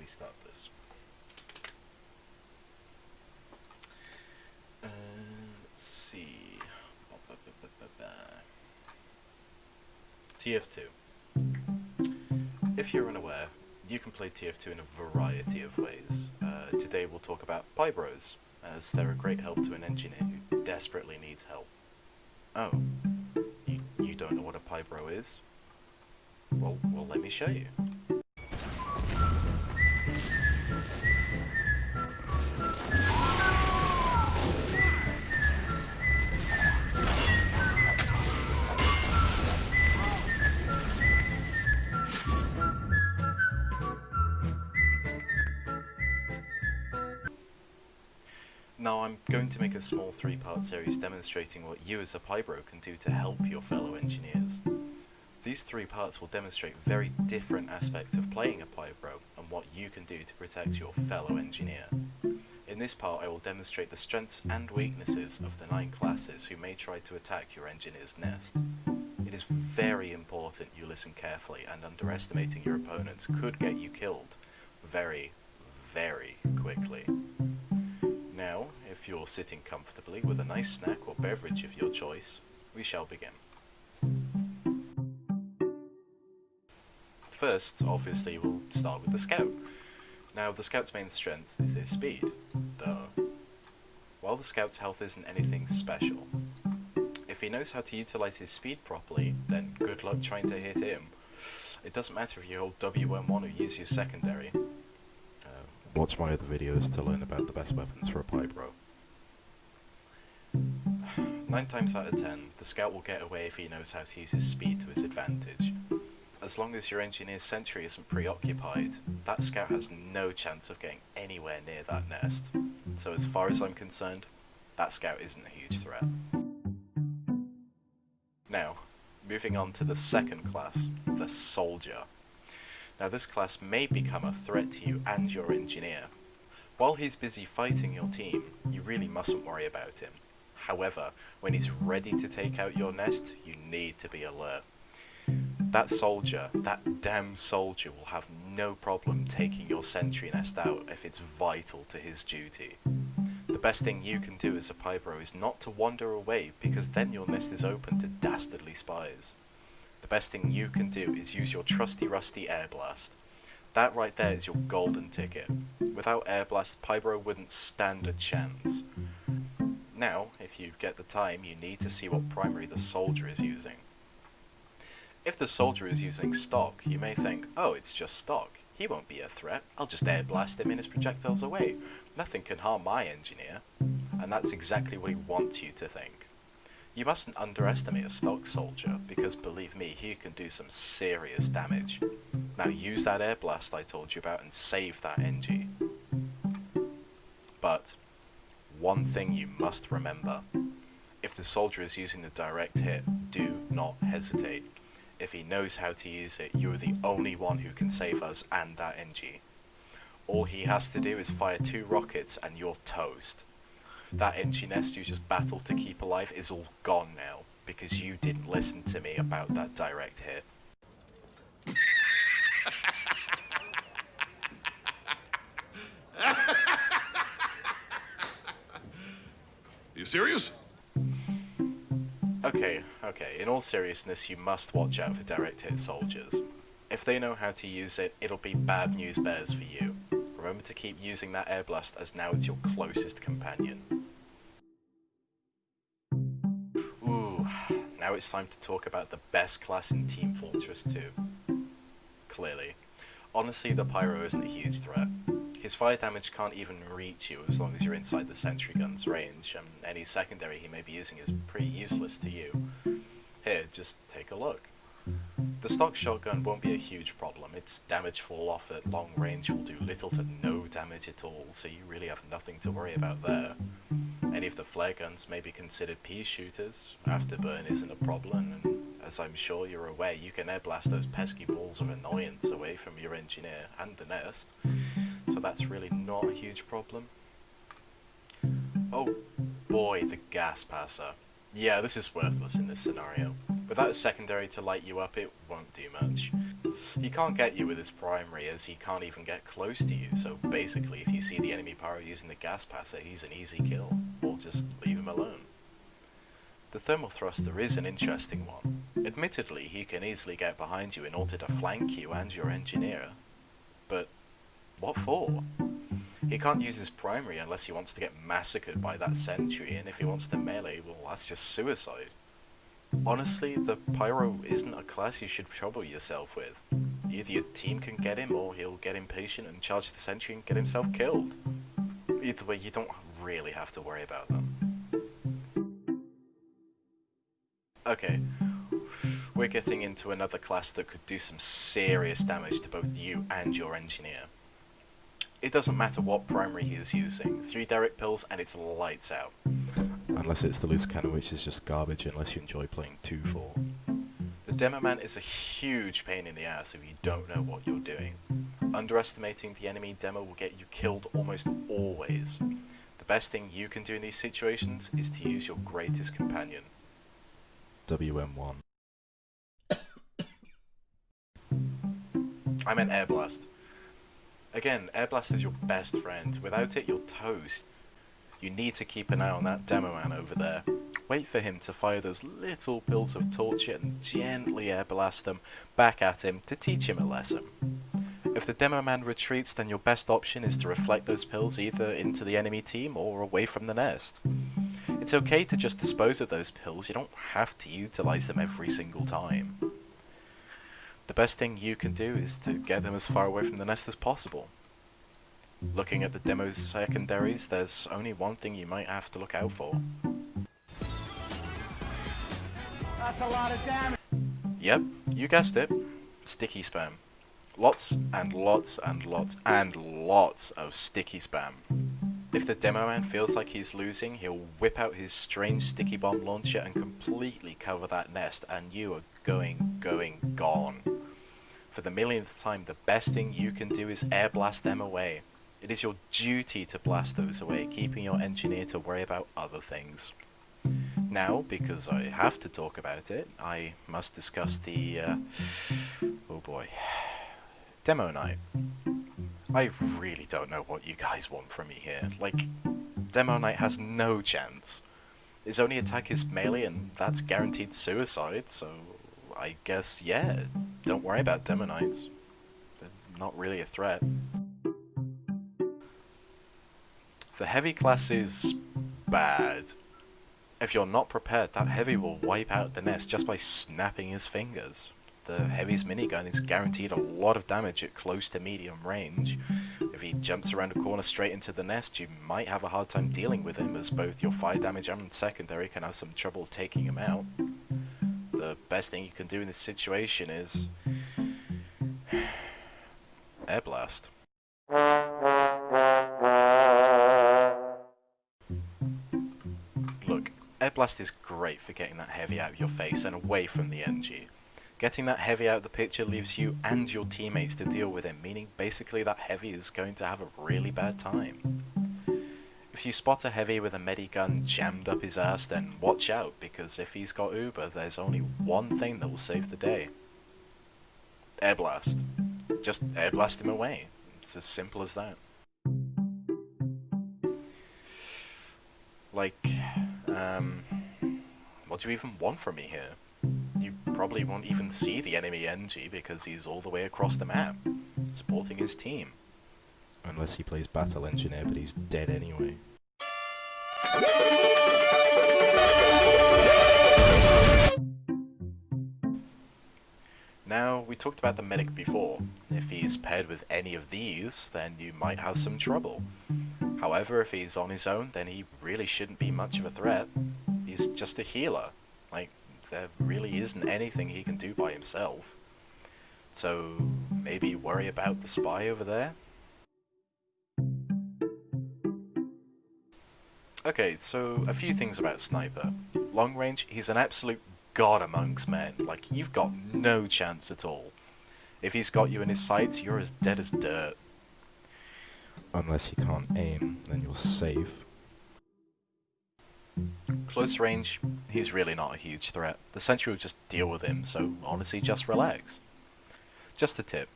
we start this? Let's see. TF2. If you're unaware, you can play TF2 in a variety of ways. Today we'll talk about PYBROs, as they're a great help to an engineer who desperately needs help. Oh, you don't know what a PYBRO is? Well, let me show you. Now I'm going to make a small 3-part series demonstrating what you as a PYBRO can do to help your fellow engineers. These 3 parts will demonstrate very different aspects of playing a PYBRO and what you can do to protect your fellow engineer. In this part I will demonstrate the strengths and weaknesses of the 9 classes who may try to attack your engineer's nest. It is very important you listen carefully, and underestimating your opponents could get you killed very, very quickly. Now, if you're sitting comfortably with a nice snack or beverage of your choice, we shall begin. First, obviously, we'll start with the Scout. Now, the Scout's main strength is his speed, duh. While the Scout's health isn't anything special, if he knows how to utilize his speed properly, then good luck trying to hit him. It doesn't matter if you hold WM1 or use your secondary. Watch my other videos to learn about the best weapons for a PYBRO. 9 times out of 10, the Scout will get away if he knows how to use his speed to his advantage. As long as your engineer's sentry isn't preoccupied, that Scout has no chance of getting anywhere near that nest. So as far as I'm concerned, that Scout isn't a huge threat. Now, moving on to the second class, the Soldier. Now this class may become a threat to you and your engineer. While he's busy fighting your team, you really mustn't worry about him. However, when he's ready to take out your nest, you need to be alert. That soldier, that damn soldier, will have no problem taking your sentry nest out if it's vital to his duty. The best thing you can do as a PYBRO is not to wander away, because then your nest is open to dastardly spies. The best thing you can do is use your trusty rusty air blast. That right there is your golden ticket. Without air blast, PYBRO wouldn't stand a chance. Now, if you get the time, you need to see what primary the soldier is using. If the soldier is using stock, you may think, oh, it's just stock. He won't be a threat. I'll just air blast him and his projectiles away. Nothing can harm my engineer. And that's exactly what he wants you to think. You mustn't underestimate a stock soldier, because believe me, he can do some serious damage. Now use that air blast I told you about and save that NG. But, one thing you must remember. If the soldier is using the direct hit, do not hesitate. If he knows how to use it, you are the only one who can save us and that NG. All he has to do is fire 2 rockets and you're toast. That NG nest you just battled to keep alive is all gone now, because you didn't listen to me about that direct hit. You serious? Okay, in all seriousness, you must watch out for direct hit soldiers. If they know how to use it, it'll be bad news bears for you. Remember to keep using that air blast, as now it's your closest companion. Ooh, now it's time to talk about the best class in Team Fortress 2. Clearly. Honestly, the Pyro isn't a huge threat. His fire damage can't even reach you as long as you're inside the sentry gun's range, and any secondary he may be using is pretty useless to you. Here, just take a look. The stock shotgun won't be a huge problem. Its damage fall off at long range will do little to no damage at all, so you really have nothing to worry about there. Any of the flare guns may be considered pea shooters. Afterburn isn't a problem, and as I'm sure you're aware, you can air blast those pesky balls of annoyance away from your engineer and the nest, so that's really not a huge problem. Oh boy, the gas passer. Yeah, this is worthless in this scenario. Without a secondary to light you up, it won't do much. He can't get you with his primary as he can't even get close to you, so basically if you see the enemy pyro using the gas passer, he's an easy kill, or just leave him alone. The thermal thruster is an interesting one. Admittedly, he can easily get behind you in order to flank you and your engineer, but what for? He can't use his primary unless he wants to get massacred by that sentry, and if he wants to melee, well, that's just suicide. Honestly, the pyro isn't a class you should trouble yourself with. Either your team can get him, or he'll get impatient and charge the sentry and get himself killed. Either way, you don't really have to worry about them. Okay, we're getting into another class that could do some serious damage to both you and your engineer. It doesn't matter what primary he is using, 3 Derrick pills and it's lights out. Unless it's the loose cannon, which is just garbage unless you enjoy playing 2-4. The Demo Man is a huge pain in the ass if you don't know what you're doing. Underestimating the enemy demo will get you killed almost always. The best thing you can do in these situations is to use your greatest companion. WM1. I meant Air Blast. Again, Air Blast is your best friend. Without it, you're toast. You need to keep an eye on that Demo Man over there. Wait for him to fire those little pills of torture and gently air blast them back at him to teach him a lesson. If the Demo Man retreats, then your best option is to reflect those pills either into the enemy team or away from the nest. It's okay to just dispose of those pills, you don't have to utilize them every single time. The best thing you can do is to get them as far away from the nest as possible. Looking at the demo's secondaries, there's only one thing you might have to look out for. That's a lot of damage. Yep, you guessed it. Sticky spam. Lots and lots and lots and lots of sticky spam. If the Demo Man feels like he's losing, he'll whip out his strange sticky bomb launcher and completely cover that nest, and you are gone. For the millionth time, the best thing you can do is air blast them away. It is your duty to blast those away, keeping your engineer to worry about other things. Now, because I have to talk about it, I must discuss the, oh boy, Demo Night. I really don't know what you guys want from me here. Like, Demo Knight has no chance. His only attack is melee, and that's guaranteed suicide, so I guess, yeah, don't worry about Demo Knights. They're not really a threat. The heavy class is bad. If you're not prepared, that heavy will wipe out the nest just by snapping his fingers. The heavy's minigun is guaranteed a lot of damage at close to medium range. If he jumps around a corner straight into the nest, you might have a hard time dealing with him, as both your fire damage and secondary can have some trouble taking him out. The best thing you can do in this situation is Air Blast. Look, Air Blast is great for getting that heavy out of your face and away from the NG. Getting that heavy out of the picture leaves you and your teammates to deal with him, meaning basically that heavy is going to have a really bad time. If you spot a heavy with a medigun jammed up his ass, then watch out, because if he's got Uber, there's only one thing that will save the day. Air Blast. Just Air Blast him away. It's as simple as that. Like, what do you even want from me here? You probably won't even see the enemy NG because he's all the way across the map, supporting his team. Unless he plays Battle Engineer, but he's dead anyway. Now, we talked about the medic before. If he's paired with any of these, then you might have some trouble. However, if he's on his own, then he really shouldn't be much of a threat. He's just a healer. Like, there really isn't anything he can do by himself. So, maybe worry about the spy over there? Okay, so a few things about Sniper. Long range, he's an absolute god amongst men. Like, you've got no chance at all. If he's got you in his sights, you're as dead as dirt. Unless you can't aim, then you're safe. Close range, he's really not a huge threat. The sentry will just deal with him, so honestly just relax. Just a tip,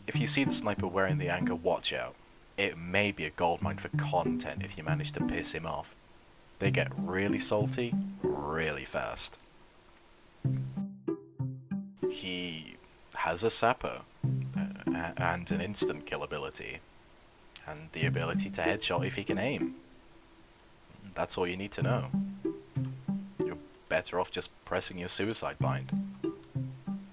if you see the sniper wearing the anchor, watch out. It may be a goldmine for content if you manage to piss him off. They get really salty, really fast. He has a sapper, and an instant kill ability, and the ability to headshot if he can aim. That's all you need to know. You're better off just pressing your suicide bind.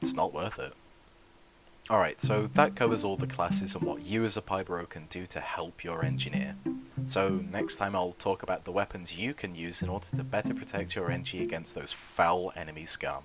It's not worth it. Alright, so that covers all the classes and what you as a PYBRO can do to help your engineer. So next time I'll talk about the weapons you can use in order to better protect your NG against those foul enemy scum.